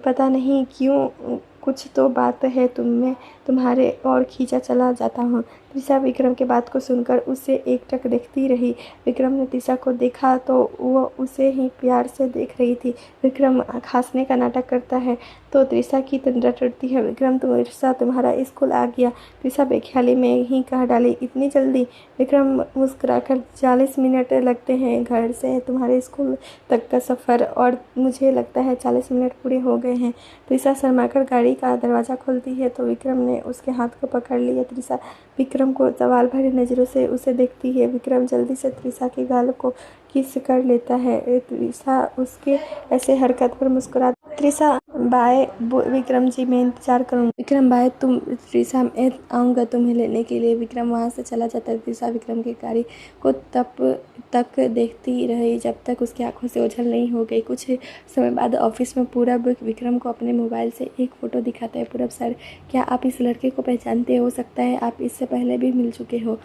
पता नहीं क्यों कुछ तो बात है तुम तुम्हारे और खींचा चला जाता हूँ। त्रिशा विक्रम के बात को सुनकर उसे एकटक देखती रही। विक्रम ने त्रिशा को देखा तो वो उसे ही प्यार से देख रही थी। विक्रम हंसने का नाटक करता है तो त्रिशा की तंद्रा टूटती है। विक्रम त्रिशा तुम्हारा स्कूल आ गया। त्रिशा बेख्याली में ही कह डाली इतनी जल्दी? विक्रम मुस्कुराकर 40 मिनट लगते हैं घर से तुम्हारे स्कूल तक का सफ़र और मुझे लगता है 40 मिनट पूरे हो गए हैं। त्रिशा शर्माकर गाड़ी का दरवाज़ा खोलती है तो विक्रम ने उसके हाथ को पकड़ लिया। त्रिशा विक्रम को सवाल भरी नज़रों से उसे देखती है। विक्रम जल्दी से त्रिशा के गाल को किस कर लेता है। त्रिशा उसके ऐसे हरकत पर मुस्कुरा। त्रिशा बाय विक्रम जी मैं इंतज़ार करूँगी। विक्रम बाय तुम त्रिशा मैं आऊँगा तुम्हें लेने के लिए। विक्रम वहाँ से चला जाता है। त्रिशा विक्रम की गाड़ी को तब तक देखती रही जब तक उसकी आंखों से ओझल नहीं हो गई। कुछ समय बाद ऑफिस में पूरब विक्रम को अपने मोबाइल से एक फ़ोटो दिखाता है। पूरब सर क्या आप इस लड़के को पहचानते हो सकता है आप इससे पहले भी मिल चुके हो?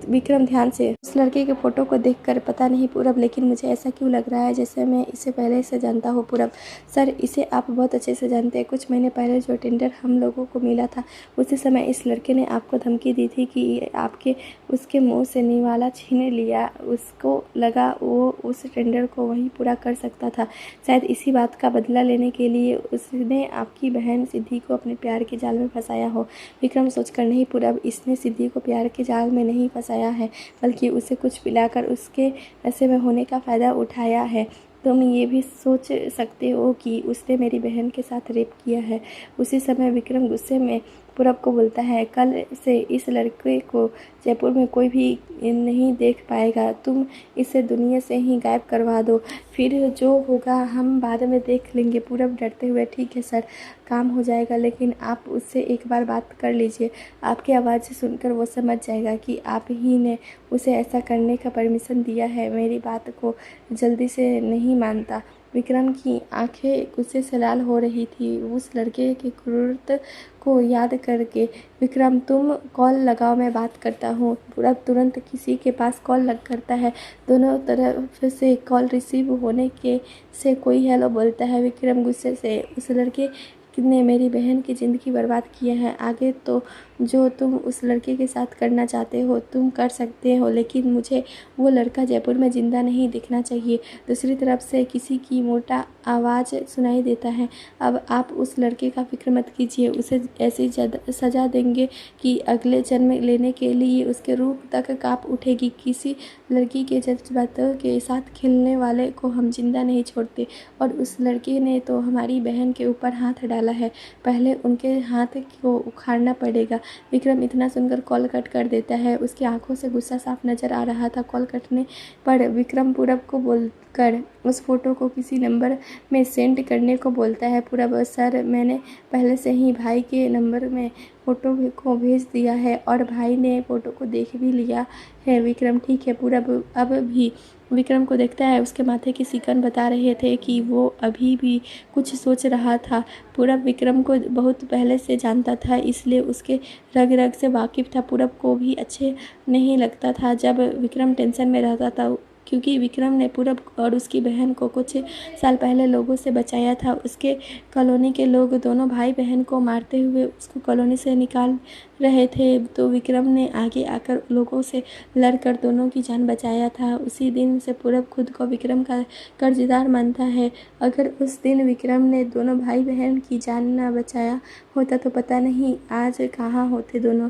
विक्रम ध्यान से उस लड़के के फ़ोटो को देखकर पता नहीं पूरब लेकिन मुझे ऐसा क्यों लग रहा है जैसे मैं इसे पहले से जानता हूँ। पूरब सर इसे आप बहुत अच्छे से जानते हैं। कुछ महीने पहले जो टेंडर हम लोगों को मिला था उसी समय इस लड़के ने आपको धमकी दी थी कि आपके उसके मुंह से निवाला छीन लिया। उसको लगा वो उस टेंडर को वही पूरा कर सकता था। शायद इसी बात का बदला लेने के लिए उसने आपकी बहन सिद्धि को अपने प्यार के जाल में फंसाया हो। विक्रम सोचकर नहीं पूरब इसने सिद्धि को प्यार के जाल में नहीं फंसाया है बल्कि उसे कुछ पिलाकर उसके नशे में होने का फ़ायदा उठाया है। तुम ये भी सोच सकते हो कि उसने मेरी बहन के साथ रेप किया है। उसी समय विक्रम गुस्से में पूरब को बोलता है कल से इस लड़के को जयपुर में कोई भी नहीं देख पाएगा। तुम इसे दुनिया से ही गायब करवा दो फिर जो होगा हम बाद में देख लेंगे। पूरब डरते हुए ठीक है सर काम हो जाएगा लेकिन आप उससे एक बार बात कर लीजिए। आपकी आवाज़ से सुनकर वो समझ जाएगा कि आप ही ने उसे ऐसा करने का परमिशन दिया है। मेरी बात को जल्दी से नहीं मानता। विक्रम की आंखें गुस्से से लाल हो रही थी उस लड़के की क्रूरता को याद करके। विक्रम तुम कॉल लगाओ मैं बात करता हूँ। पूरब तुरंत किसी के पास कॉल लग करता है। दोनों तरफ से कॉल रिसीव होने के से कोई हेलो बोलता है। विक्रम गुस्से से उस लड़के ने मेरी बहन की ज़िंदगी बर्बाद किया है। आगे तो जो तुम उस लड़के के साथ करना चाहते हो तुम कर सकते हो लेकिन मुझे वो लड़का जयपुर में ज़िंदा नहीं दिखना चाहिए। दूसरी तरफ से किसी की मोटा आवाज़ सुनाई देता है अब आप उस लड़के का फिक्र मत कीजिए। उसे ऐसी सज़ा देंगे कि अगले जन्म लेने के लिए उसके रूह तक काँप उठेगी। किसी लड़की के जज्बातों के साथ खेलने वाले को हम जिंदा नहीं छोड़ते और उस लड़के ने तो हमारी बहन के ऊपर हाथ डाला है। पहले उनके हाथ को उखाड़ना पड़ेगा। विक्रम इतना सुनकर कॉल कट कर देता है। उसकी आंखों से गुस्सा साफ नज़र आ रहा था। कॉल कटने पर विक्रम पूरब को बोलकर उस फोटो को किसी नंबर में सेंड करने को बोलता है। पूरब सर मैंने पहले से ही भाई के नंबर में फ़ोटो को भेज दिया है और भाई ने फ़ोटो को देख भी लिया है। विक्रम ठीक है। पूरब अब भी विक्रम को देखता है। उसके माथे की सिकन बता रहे थे कि वो अभी भी कुछ सोच रहा था। पूरब विक्रम को बहुत पहले से जानता था इसलिए उसके रग रग से वाकिफ़ था। पूरब को भी अच्छे नहीं लगता था जब विक्रम टेंशन में रहता था क्योंकि विक्रम ने पूरब और उसकी बहन को कुछ साल पहले लोगों से बचाया था। उसके कॉलोनी के लोग दोनों भाई बहन को मारते हुए उसको कॉलोनी से निकाल रहे थे तो विक्रम ने आगे आकर लोगों से लड़कर दोनों की जान बचाया था। उसी दिन से पूरब खुद को विक्रम का कर्जदार मानता है। अगर उस दिन विक्रम ने दोनों भाई बहन की जान न बचाया होता तो पता नहीं आज कहाँ होते दोनों।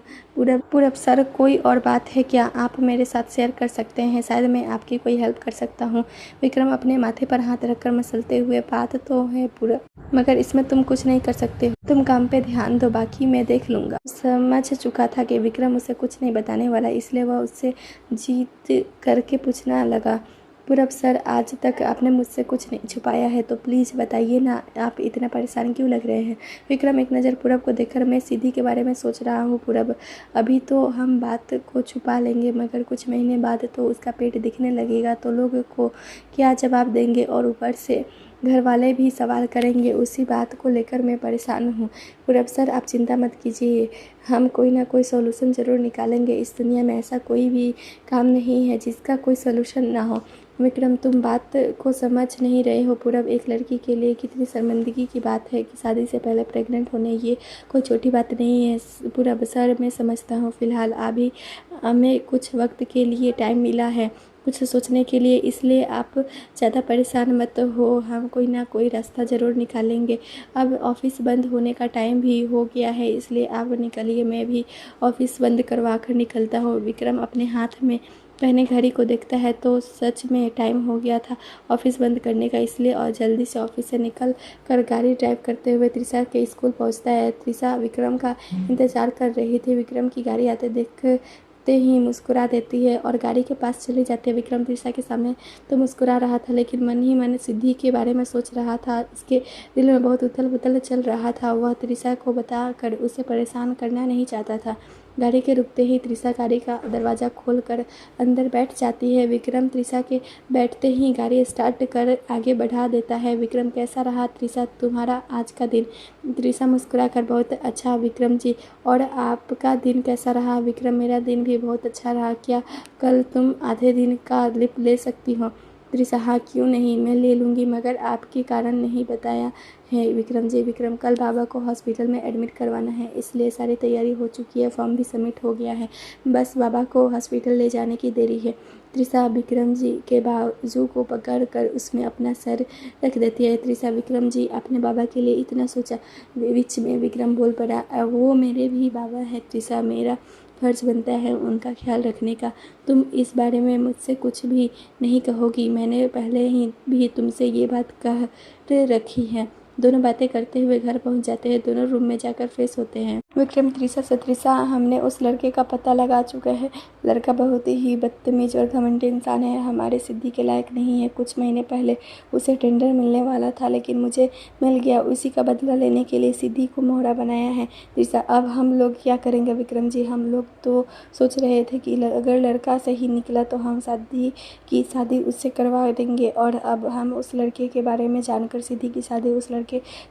पूरब सर, कोई और बात है क्या? आप मेरे साथ शेयर कर सकते हैं, शायद मैं आपकी कोई हेल्प कर सकता हूँ। विक्रम अपने माथे पर हाथ रखकर मसलते हुए, बात तो है पूरब, मगर इसमें तुम कुछ नहीं कर सकते। तुम काम पे ध्यान दो, बाकी मैं देख लूँगा। समझ चुका था कि विक्रम उसे कुछ नहीं बताने वाला, इसलिए वह उससे जीत करके पूछना लगा, पूरब सर, आज तक आपने मुझसे कुछ नहीं छुपाया है तो प्लीज़ बताइए ना, आप इतना परेशान क्यों लग रहे हैं? विक्रम एक नज़र पूरब को देखकर, मैं सिद्धि के बारे में सोच रहा हूँ पूरब। अभी तो हम बात को छुपा लेंगे, मगर कुछ महीने बाद तो उसका पेट दिखने लगेगा तो लोग को क्या जवाब देंगे, और ऊपर से घर वाले भी सवाल करेंगे। उसी बात को लेकर मैं परेशान हूँ। पूरब सर, आप चिंता मत कीजिए, हम कोई ना कोई सोल्यूशन ज़रूर निकालेंगे। इस दुनिया में ऐसा कोई भी काम नहीं है जिसका कोई सोल्यूशन ना हो। विक्रम, तुम बात को समझ नहीं रहे हो पूरब। एक लड़की के लिए कितनी शर्मिंदगी की बात है कि शादी से पहले प्रेग्नेंट होने, ये कोई छोटी बात नहीं है पूरब सर। मैं समझता हूँ, फिलहाल अभी हमें कुछ वक्त के लिए टाइम मिला है कुछ सोचने के लिए, इसलिए आप ज़्यादा परेशान मत हो, हम कोई ना कोई रास्ता ज़रूर निकालेंगे। अब ऑफिस बंद होने का टाइम भी हो गया है, इसलिए आप निकलिए, मैं भी ऑफिस बंद करवा कर निकलता हूँ। विक्रम अपने हाथ में पहने घड़ी को देखता है तो सच में टाइम हो गया था ऑफिस बंद करने का, इसलिए और जल्दी से ऑफिस से निकल कर गाड़ी ड्राइव करते हुए त्रिशा के स्कूल पहुंचता है। त्रिशा विक्रम का इंतजार कर रही थी। विक्रम की गाड़ी आते देखते ही मुस्कुरा देती है और गाड़ी के पास चले जाते हैं। विक्रम त्रिशा के सामने तो मुस्कुरा रहा था, लेकिन मन ही मन सिद्धि के बारे में सोच रहा था। उसके दिल में बहुत उथल पुथल चल रहा था। वह त्रिशा को बताकर उसे परेशान करना नहीं चाहता था। गाड़ी के रुकते ही त्रिशा गाड़ी का दरवाज़ा खोलकर अंदर बैठ जाती है। विक्रम त्रिशा के बैठते ही गाड़ी स्टार्ट कर आगे बढ़ा देता है। विक्रम, कैसा रहा त्रिशा तुम्हारा आज का दिन? त्रिशा मुस्कुराकर, बहुत अच्छा विक्रम जी, और आपका दिन कैसा रहा? विक्रम, मेरा दिन भी बहुत अच्छा रहा। क्या कल तुम आधे दिन का लिप ले सकती हो? त्रिशा, हाँ क्यों नहीं, मैं ले लूँगी, मगर आपके कारण नहीं बताया है विक्रम जी। विक्रम, कल बाबा को हॉस्पिटल में एडमिट करवाना है, इसलिए सारी तैयारी हो चुकी है, फॉर्म भी सबमिट हो गया है, बस बाबा को हॉस्पिटल ले जाने की देरी है। त्रिशा विक्रम जी के बाजू को पकड़ कर उसमें अपना सर रख देती है। त्रिशा, विक्रम जी आपने बाबा के लिए इतना सोचा? बीच में विक्रम बोल पड़ा, वो मेरे भी बाबा है त्रिशा, मेरा फर्ज बनता है उनका ख्याल रखने का। तुम इस बारे में मुझसे कुछ भी नहीं कहोगी, मैंने पहले ही भी तुमसे ये बात कह रखी है। दोनों बातें करते हुए घर पहुंच जाते हैं। दोनों रूम में जाकर फ्रेश होते हैं। विक्रम त्रिशा से, त्रिशा हमने उस लड़के का पता लगा चुका है, लड़का बहुत ही बदतमीज और घमंडी इंसान है, हमारे सिद्धि के लायक नहीं है। कुछ महीने पहले उसे टेंडर मिलने वाला था, लेकिन मुझे मिल गया। उसी का बदला लेने के लिए सिद्धि को मोहरा बनाया है। त्रिशा, अब हम लोग क्या करेंगे विक्रम जी? हम लोग तो सोच रहे थे कि अगर लड़का सही निकला तो हम शादी उससे करवा देंगे, और अब हम उस लड़के के बारे में जानकर सिद्धि की शादी उस लड़के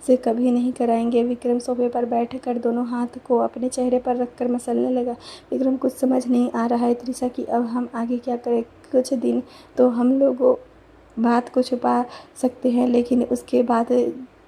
से कभी नहीं कराएंगे। विक्रम सोफे पर बैठकर दोनों हाथ को अपने चेहरे पर रखकर मसलने लगा। विक्रम, कुछ समझ नहीं आ रहा है त्रिशा कि अब हम आगे क्या करें। कुछ दिन तो हम लोग बात को छुपा सकते हैं, लेकिन उसके बाद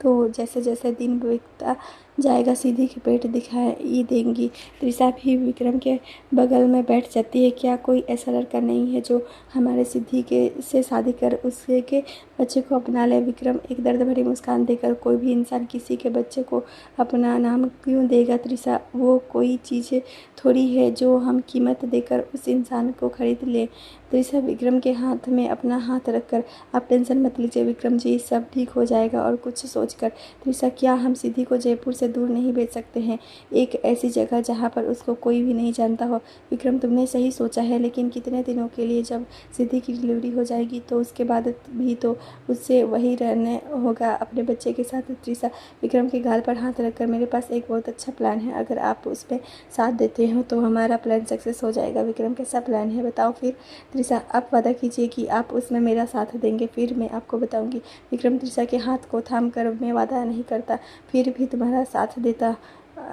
तो जैसे जैसे दिन बीतता जाएगा सिद्धि के पेट दिखाई देंगी। त्रिशा भी विक्रम के बगल में बैठ जाती है। क्या कोई ऐसा लड़का नहीं है जो हमारे सिद्धि के से शादी कर उसके के बच्चे को अपना ले? विक्रम एक दर्द भरी मुस्कान देकर, कोई भी इंसान किसी के बच्चे को अपना नाम क्यों देगा त्रिशा? वो कोई चीज़ थोड़ी है जो हम कीमत देकर उस इंसान को खरीद लें। त्रिशा विक्रम के हाथ में अपना हाथ रखकर, आप टेंशन मत लीजिए विक्रम जी, सब ठीक हो जाएगा। और कुछ सोचकर, त्रिशा, क्या हम सिद्धि को जयपुर से दूर नहीं भेज सकते हैं, एक ऐसी जगह जहाँ पर उसको कोई भी नहीं जानता हो? विक्रम, तुमने सही सोचा है, लेकिन कितने दिनों के लिए? जब सिद्धि की डिलीवरी हो जाएगी तो उसके बाद भी तो उससे वही रहने होगा अपने बच्चे के साथ। त्रिशा विक्रम के गाल पर हाथ रखकर, मेरे पास एक बहुत अच्छा प्लान है, अगर आप उसमें साथ देते हो तो हमारा प्लान सक्सेस हो जाएगा। विक्रम, कैसा प्लान है बताओ फिर? त्रिशा, आप वादा कीजिए कि आप उसमें मेरा साथ देंगे, फिर मैं आपको बताऊंगी। विक्रम त्रिशा के हाथ को थाम कर, मैं वादा नहीं करता, फिर भी तुम्हारा साथ देता।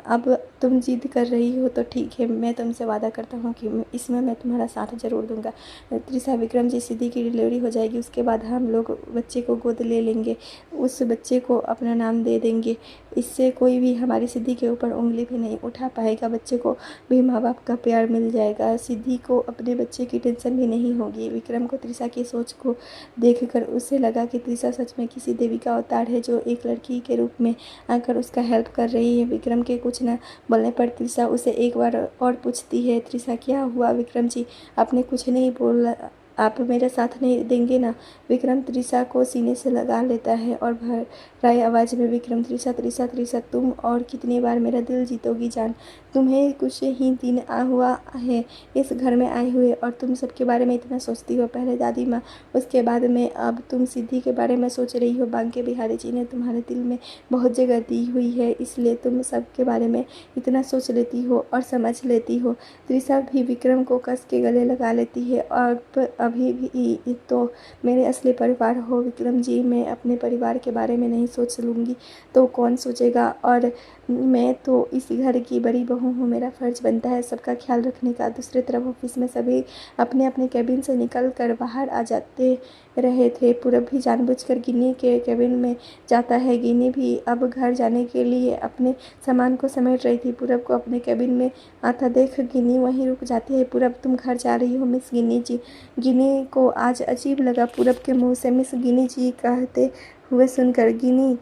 अब तुम जिद कर रही हो तो ठीक है, मैं तुमसे वादा करता हूँ कि इसमें मैं तुम्हारा साथ ज़रूर दूंगा। त्रिशा, विक्रम जी सिद्धि की डिलीवरी हो जाएगी, उसके बाद हम लोग बच्चे को गोद ले लेंगे, उस बच्चे को अपना नाम दे देंगे। इससे कोई भी हमारी सिद्धि के ऊपर उंगली भी नहीं उठा पाएगा। बच्चे को भी माँ बाप का प्यार मिल जाएगा। सिद्धि को अपने बच्चे की टेंशन भी नहीं होगी। विक्रम को त्रिशा की सोच को देखकर उसे लगा कि त्रिशा सच में किसी देवी का अवतार है जो एक लड़की के रूप में आकर उसका हेल्प कर रही है। विक्रम के कुछ न बोलने पर त्रिशा उसे एक बार और पूछती है, त्रिशा क्या हुआ विक्रम जी, आपने कुछ नहीं बोला, आप मेरा साथ नहीं देंगे ना। विक्रम त्रिशा को सीने से लगा लेता है और भर्राई आवाज़ में, विक्रम त्रिशा त्रिशा त्रिशा तुम और कितनी बार मेरा दिल जीतोगी जान। तुम्हें कुछ ही दिन हुआ है इस घर में आए हुए और तुम सबके बारे में इतना सोचती हो। पहले दादी माँ, उसके बाद में अब तुम सिद्धि के बारे में सोच रही हो। बांके बिहारी जी ने तुम्हारे दिल में बहुत जगह दी हुई है, इसलिए तुम सबके बारे में इतना सोच लेती हो और समझ लेती हो। त्रिशा भी विक्रम को कस के गले लगा लेती है। और अभी भी तो मेरे असली परिवार हो विक्रम जी, मैं अपने परिवार के बारे में नहीं सोच लूँगी तो कौन सोचेगा। और मैं तो इस घर की बड़ी बहू हूँ, मेरा फ़र्ज़ बनता है सबका ख्याल रखने का। दूसरी तरफ ऑफिस में सभी अपने अपने कैबिन से निकल कर बाहर आ जाते रहे थे। पूरब भी जानबूझकर गिन्नी के कैबिन में जाता है। गिन्नी भी अब घर जाने के लिए अपने सामान को समेट रही थी। पूरब को अपने कैबिन में आता देख गिन्नी वहीं रुक जाती है। पूरब, तुम घर जा रही हो मिस गिन्नी जी। गिन्नी को आज अजीब लगा पूरब के मुंह से मिस गिन्नी जी कहते हुए सुनकर। गिन्नी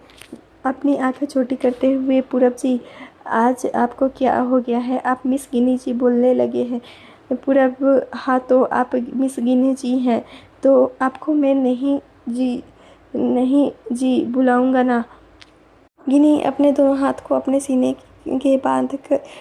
अपनी आंखें छोटी करते हुए, पूरब जी आज आपको क्या हो गया है, आप मिस गिन्नी जी बोलने लगे हैं। पूरब, हाँ तो आप मिस गिन्नी जी हैं तो आपको मैं नहीं जी बुलाऊंगा ना। गिन्नी अपने दोनों हाथ को अपने सीने के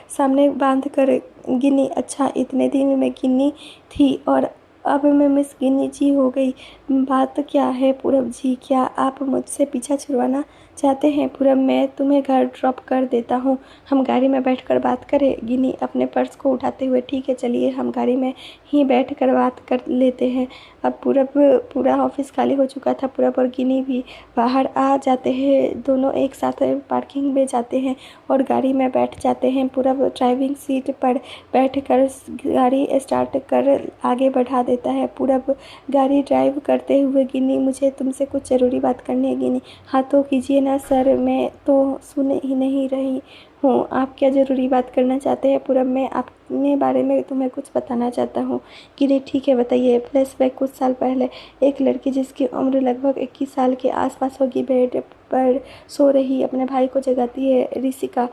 सामने बांध कर, गिन्नी, अच्छा इतने दिन में गिन्नी थी और अब मैं मिस गिन्नी जी हो गई, बात क्या है पूरब जी, क्या आप मुझसे पीछा छुड़वाना चाहते हैं। पूरब, मैं तुम्हें घर ड्रॉप कर देता हूँ, हम गाड़ी में बैठकर बात करें। गिन्नी अपने पर्स को उठाते हुए, ठीक है चलिए हम गाड़ी में ही बैठकर बात कर लेते हैं। अब पूरा ऑफिस खाली हो चुका था। पूरब और गिन्नी भी बाहर आ जाते हैं। दोनों एक साथ पार्किंग में जाते हैं और गाड़ी में बैठ जाते हैं। पूरब ड्राइविंग सीट पर बैठकर गाड़ी स्टार्ट कर आगे बढ़ा देता है। पूरब गाड़ी ड्राइव करते हुए, गिन्नी मुझे तुमसे कुछ ज़रूरी बात करनी है। गिन्नी, हाँ तो कीजिए ना सर, मैं तो सुन ही नहीं रही हूँ, आप क्या ज़रूरी बात करना चाहते हैं। पूरब, मैं अपने बारे में तुम्हें कुछ बताना चाहता हूँ। गिन्नी, ठीक है बताइए। फ्लैशबैक, कुछ साल पहले एक लड़की जिसकी उम्र लगभग 21 साल के आसपास होगी बेड पर सो रही अपने भाई को जगाती है। ऋषिका,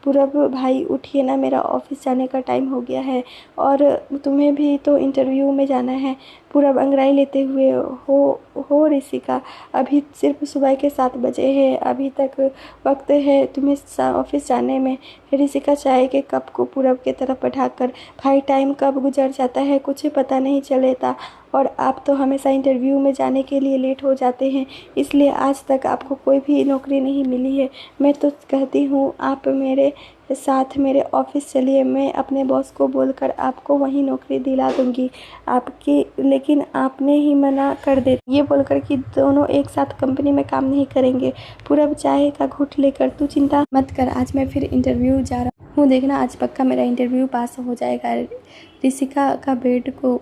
पूरब भाई उठिए ना, मेरा ऑफिस जाने का टाइम हो गया है और तुम्हें भी तो इंटरव्यू में जाना है। पूरब अंगड़ाई लेते हुए, हो ऋषिका, अभी सिर्फ सुबह के 7 बजे हैं, अभी तक वक्त है तुम्हें ऑफिस जाने में। ऋषिका चाय के कप को पूरब के तरफ बढ़ाकर, भाई टाइम कब गुजर जाता है कुछ पता नहीं चलेता और आप तो हमेशा इंटरव्यू में जाने के लिए लेट हो जाते हैं, इसलिए आज तक आपको कोई भी नौकरी नहीं मिली है। मैं तो कहती हूँ आप मेरे साथ मेरे ऑफिस चलिए, मैं अपने बॉस को बोलकर आपको वहीं नौकरी दिला दूंगी आपकी, लेकिन आपने ही मना कर दे। ये बोलकर कि दोनों एक साथ कंपनी में काम नहीं करेंगे। पूरब चाय का घूंट लेकर, तू चिंता मत कर, आज मैं फिर इंटरव्यू जा रहा हूँ, देखना आज पक्का मेरा इंटरव्यू पास हो जाएगा। ऋषिका का बेड को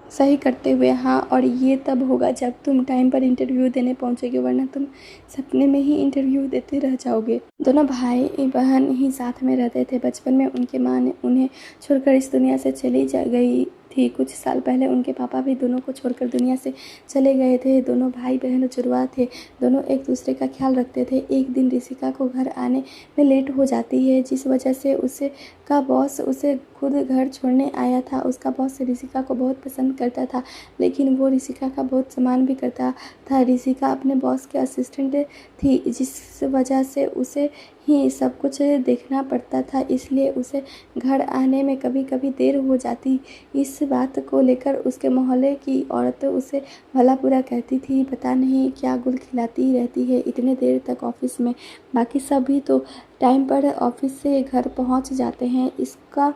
सही करते हुए, हाँ और ये तब होगा जब तुम टाइम पर इंटरव्यू देने पहुंचोगे, वरना तुम सपने में ही इंटरव्यू देते रह जाओगे। दोनों भाई बहन ही साथ में रहते थे। बचपन में उनके माँ ने उन्हें छोड़कर इस दुनिया से चली गई थी। कुछ साल पहले उनके पापा भी दोनों को छोड़कर दुनिया से चले गए थे। दोनों भाई बहन जुड़वा थे, दोनों एक दूसरे का ख्याल रखते थे। एक दिन ऋषिका को घर आने में लेट हो जाती है, जिस वजह से उसका बॉस उसे खुद घर छोड़ने आया था। उसका बॉस ऋषिका को बहुत पसंद करता था, लेकिन वो ऋषिका का बहुत सम्मान भी करता था। ऋषिका अपने बॉस के असिस्टेंट थी, जिस वजह से उसे ही सब कुछ देखना पड़ता था, इसलिए उसे घर आने में कभी कभी देर हो जाती। इस बात को लेकर उसके मोहल्ले की औरतें उसे भला बुरा कहती थी, पता नहीं क्या गुल खिलाती रहती है इतने देर तक ऑफिस में। बाकी सभी तो टाइम पर ऑफिस से घर पहुंच जाते हैं, इसका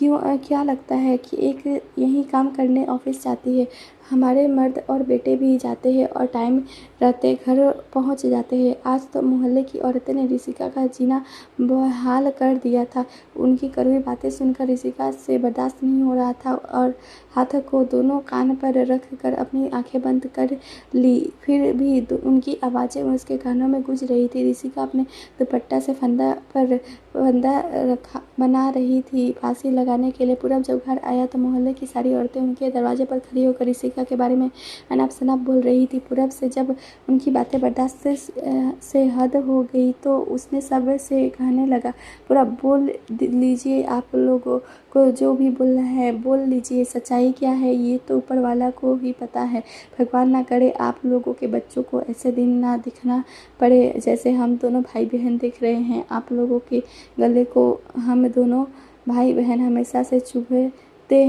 क्या लगता है कि एक यही काम करने ऑफिस जाती है। हमारे मर्द और बेटे भी जाते हैं और टाइम रहते घर पहुंच जाते हैं। आज तो मोहल्ले की औरतें ने ऋषिका का जीना बेहाल कर दिया था। उनकी कड़वी बातें सुनकर ऋषिका से बर्दाश्त नहीं हो रहा था और हाथ को दोनों कान पर रख कर अपनी आंखें बंद कर ली। फिर भी उनकी आवाज़ें उसके कानों में गूंज रही थी। ऋषिका अपने दुपट्टा से फंदा बना रही थी फांसी लगाने के लिए। पूरब जब घर आया तो मोहल्ले की सारी औरतें उनके दरवाजे पर खड़ी होकर ऋषिका के बारे में अनाप शनाप बोल रही थी। पूरब से जब उनकी बातें बर्दाश्त से हद हो गई तो उसने सब से कहने लगा, पूरब बोल लीजिए, आप लोगों को जो भी बोलना है बोल लीजिए। सच्चाई क्या है ये तो ऊपर वाला को ही पता है। भगवान ना करे आप लोगों के बच्चों को ऐसे दिन ना दिखना पड़े जैसे हम दोनों भाई बहन देख रहे हैं। आप लोगों के गले को हम दोनों भाई बहन हमेशा से चुभते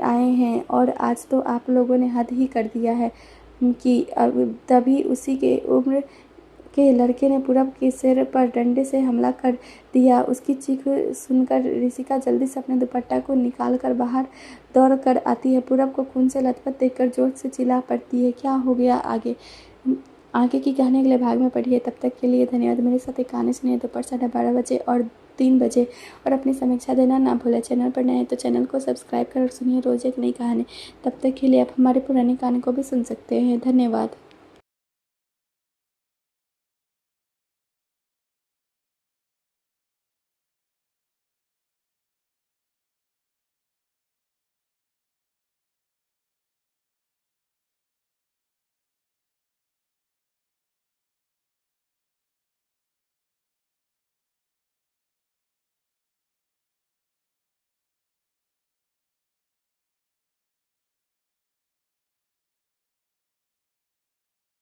आए हैं और आज तो आप लोगों ने हद ही कर दिया है कि अब तभी उसी के उम्र के लड़के ने पूरब के सिर पर डंडे से हमला कर दिया। उसकी चीख सुनकर ऋषिका जल्दी से अपने दुपट्टा को निकाल कर बाहर दौड़ कर आती है। पूरब को खून से लथपथ देखकर जोर से चिल्ला पड़ती है, क्या हो गया? आगे की कहानी अगले भाग में पढ़िए। तब तक के लिए धन्यवाद। मेरे साथ एक कहानी सुनिए दोपहर 12:30 बजे और 3 बजे और अपनी समीक्षा देना ना भूलें। चैनल पर नए हैं तो चैनल को सब्सक्राइब कर सुनिए रोज एक नई कहानी। तब तक के लिए आप हमारी पुरानी कहानी को भी सुन सकते हैं। धन्यवाद।